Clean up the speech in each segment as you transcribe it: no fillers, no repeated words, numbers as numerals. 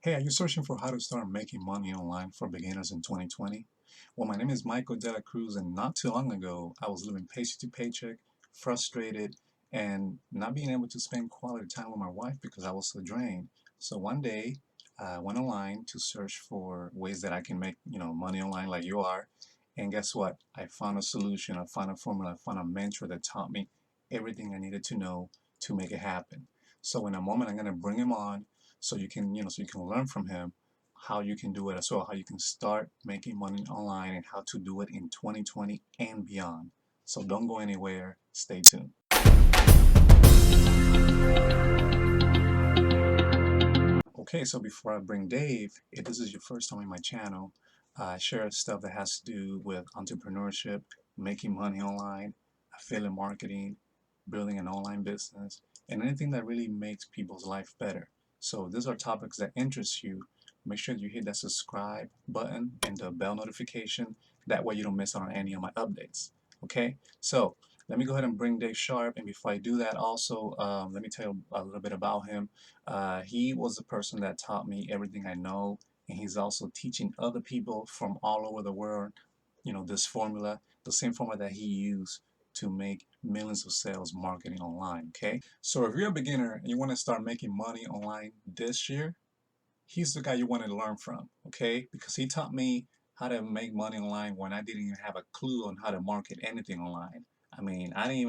Hey, are you searching for how to start making money online for beginners in 2020? Well, my name is Michael de la Cruz, and not too long ago, I was living paycheck to paycheck, frustrated, and not being able to spend quality time with my wife because I was so drained. So one day, I went online to search for ways that I can make, money online like you are. And guess what? I found a solution, I found a formula, I found a mentor that taught me everything I needed to know to make it happen. So in a moment, I'm going to bring him on so you can learn from him how you can do it as well, how you can start making money online and how to do it in 2020 and beyond. So don't go anywhere. Stay tuned. Okay, so before I bring Dave, if this is your first time in my channel, I share stuff that has to do with entrepreneurship, making money online, affiliate marketing, building an online business, and anything that really makes people's life better. So if these are topics that interest you, make sure you hit that subscribe button and the bell notification. That way you don't miss out on any of my updates. Okay, so let me go ahead and bring Dave Sharpe. And before I do that, also, let me tell you a little bit about him. He was the person that taught me everything I know, and he's also teaching other people from all over the world, this formula, the same formula that he used to make millions of sales marketing online. Okay, so if you're a beginner and you want to start making money online this year, he's the guy you want to learn from. Okay, because he taught me how to make money online when I didn't even have a clue on how to market anything online. I mean, I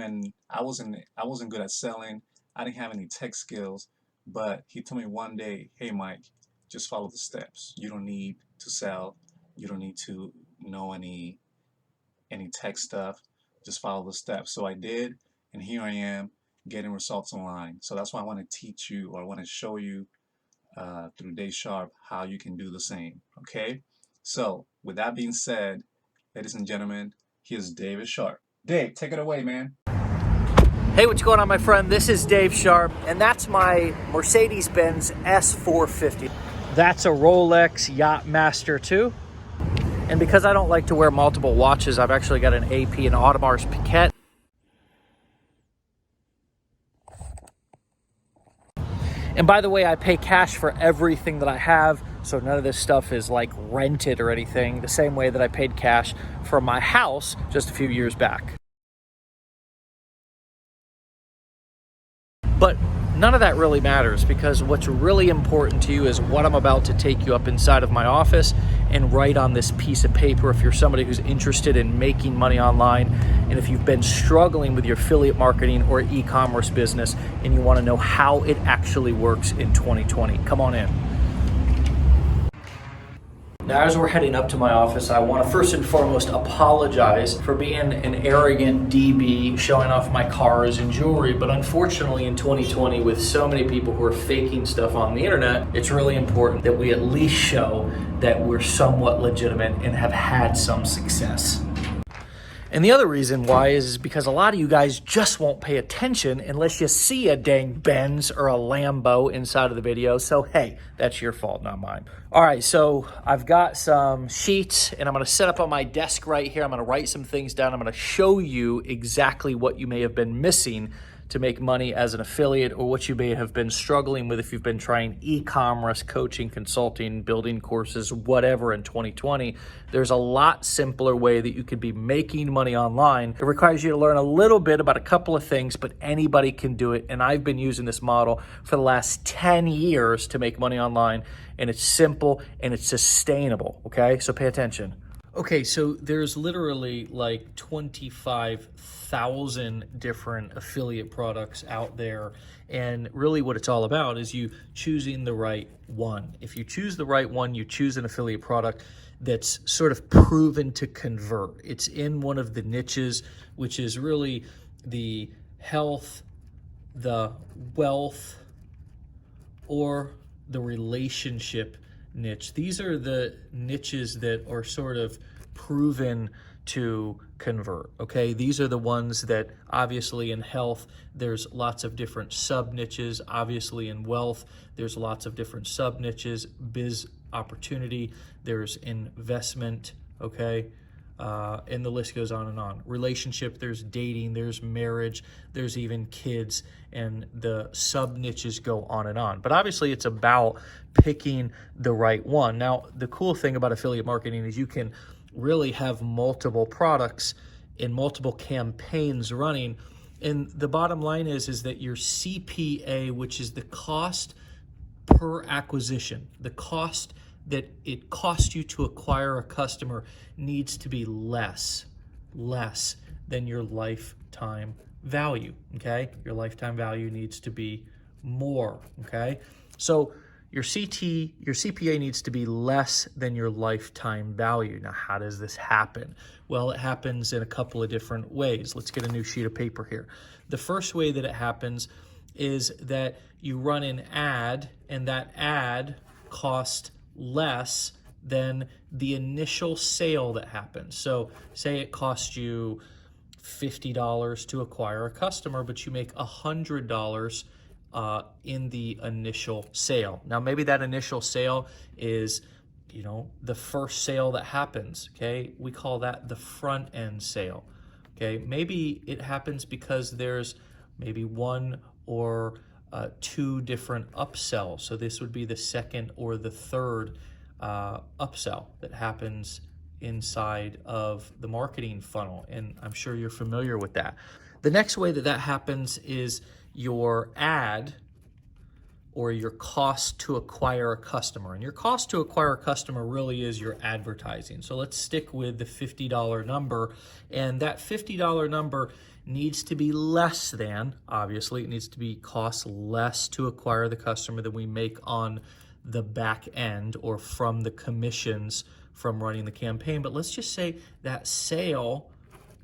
wasn't good at selling. I didn't have any tech skills, but he told me one day, "Hey Mike, just follow the steps. You don't need to sell. You don't need to know any tech stuff. Just follow the steps." So I did, and here I am getting results online. So that's why I want to teach you, or I want to show you through Dave Sharpe how you can do the same. Okay? So with that being said, ladies and gentlemen, here's David Sharpe. Dave, take it away, man. Hey, what's going on, my friend? This is Dave Sharpe, and that's my Mercedes-Benz S450. That's a Rolex Yachtmaster 2. And because I don't like to wear multiple watches, I've actually got an AP and Audemars Piguet. And by the way, I pay cash for everything that I have, so none of this stuff is like rented or anything, the same way that I paid cash for my house just a few years back. But none of that really matters, because what's really important to you is what I'm about to take you up inside of my office and write on this piece of paper if you're somebody who's interested in making money online, and if you've been struggling with your affiliate marketing or e-commerce business and you want to know how it actually works in 2020. Come on in. Now, as we're heading up to my office, I want to first and foremost apologize for being an arrogant DB showing off my cars and jewelry. But unfortunately, in 2020, with so many people who are faking stuff on the internet, it's really important that we at least show that we're somewhat legitimate and have had some success. And the other reason why is because a lot of you guys just won't pay attention unless you see a dang Benz or a Lambo inside of the video. So, hey, that's your fault, not mine. All right, so I've got some sheets, and I'm going to set up on my desk right here. I'm going to write some things down. I'm going to show you exactly what you may have been missing to make money as an affiliate, or what you may have been struggling with if you've been trying e-commerce, coaching, consulting, building courses, whatever in 2020. There's a lot simpler way that you could be making money online. It requires you to learn a little bit about a couple of things, but anybody can do it. And I've been using this model for the last 10 years to make money online, and it's simple and it's sustainable, okay? So pay attention. Okay, so there's literally like 25,000 different affiliate products out there. And really what it's all about is you choosing the right one. If you choose the right one, you choose an affiliate product that's sort of proven to convert. It's in one of the niches, which is really the health, the wealth, or the relationship niche. These are the niches that are sort of proven to convert, okay? These are the ones that obviously in health, there's lots of different sub niches. Obviously in wealth, there's lots of different sub niches. Biz opportunity, there's investment, okay? and the list goes on and on. Relationship, there's dating, there's marriage, there's even kids, and the sub niches go on and on. But obviously, it's about picking the right one. Now, the cool thing about affiliate marketing is you can really have multiple products in multiple campaigns running. And the bottom line is that your CPA, which is the cost per acquisition, the cost that it costs you to acquire a customer, needs to be less than your lifetime value. Okay, your lifetime value needs to be more. Okay, so your CPA needs to be less than your lifetime value. Now, how does this happen? Well, it happens in a couple of different ways. Let's get a new sheet of paper here. The first way that it happens is that you run an ad, and that ad costs less than the initial sale that happens. So say it costs you $50 to acquire a customer, but you make $100 in the initial sale. Now, maybe that initial sale is, the first sale that happens. Okay, we call that the front end sale. Okay, maybe it happens because there's maybe one or two different upsells. So this would be the second or the third upsell that happens inside of the marketing funnel. And I'm sure you're familiar with that. The next way that that happens is your ad, or your cost to acquire a customer. And your cost to acquire a customer really is your advertising. So let's stick with the $50 number. And that $50 number needs to be less than, obviously, it needs to be cost less to acquire the customer than we make on the back end or from the commissions from running the campaign. But let's just say that sale,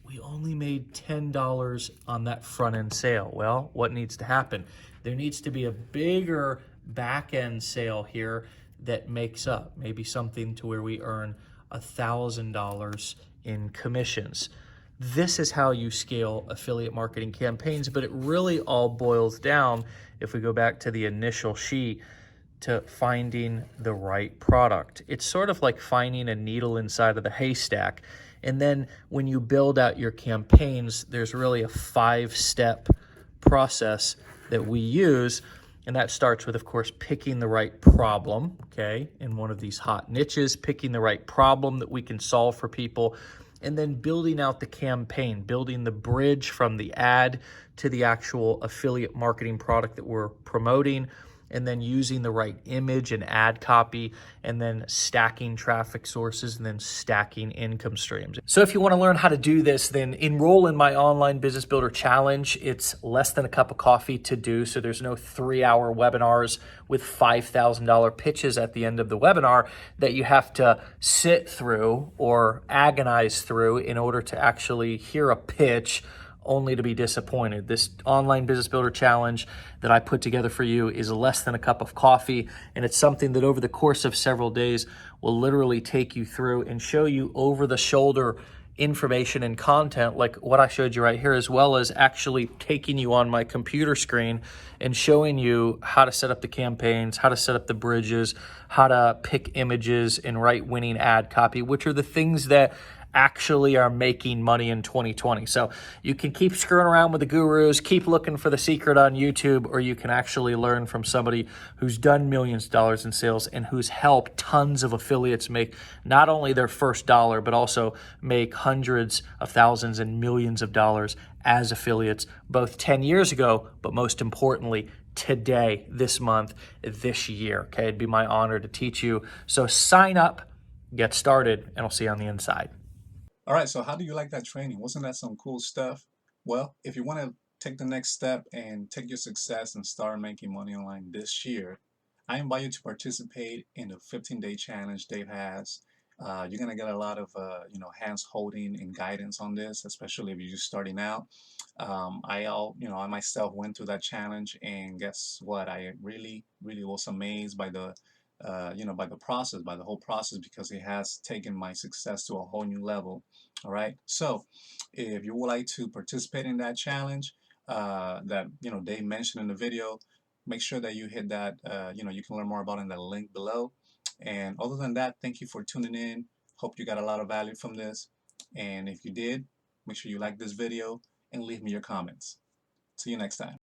we only made $10 on that front end sale. Well, what needs to happen? There needs to be a bigger back end sale here that makes up, maybe something to where we earn $1,000 in commissions. This is how you scale affiliate marketing campaigns, but it really all boils down, if we go back to the initial sheet, to finding the right product. It's sort of like finding a needle inside of the haystack. And then when you build out your campaigns, there's really a 5-step process that we use. And that starts with, of course, picking the right problem, okay, in one of these hot niches, picking the right problem that we can solve for people, and then building out the campaign, building the bridge from the ad to the actual affiliate marketing product that we're promoting, and then using the right image and ad copy, and then stacking traffic sources, and then stacking income streams. So if you want to learn how to do this, then enroll in my online business builder challenge. It's less than a cup of coffee to do. So there's no 3-hour webinars with $5,000 pitches at the end of the webinar that you have to sit through or agonize through in order to actually hear a pitch, only to be disappointed. This online business builder challenge that I put together for you is less than a cup of coffee, and it's something that over the course of several days will literally take you through and show you over the shoulder information and content like what I showed you right here, as well as actually taking you on my computer screen and showing you how to set up the campaigns, how to set up the bridges, how to pick images and write winning ad copy, which are the things that actually are making money in 2020. So you can keep screwing around with the gurus, keep looking for the secret on YouTube, or you can actually learn from somebody who's done millions of dollars in sales and who's helped tons of affiliates make not only their first dollar, but also make hundreds of thousands and millions of dollars as affiliates, both 10 years ago, but most importantly, today, this month, this year. Okay, it'd be my honor to teach you. So sign up, get started, and I'll see you on the inside. All right, so how do you like that training? Wasn't that some cool stuff? Well, if you want to take the next step and take your success and start making money online this year, I invite you to participate in the 15-day challenge Dave has. You're gonna get a lot of hands holding and guidance on this, especially if you're just starting out. I myself went through that challenge, and guess what? I really was amazed by the by the process, by the whole process, because it has taken my success to a whole new level. All right, so if you would like to participate in that challenge that Dave mentioned in the video, make sure that you hit that. You can learn more about it in the link below. And other than that, thank you for tuning in. Hope you got a lot of value from this. And if you did, make sure you like this video and leave me your comments. See you next time.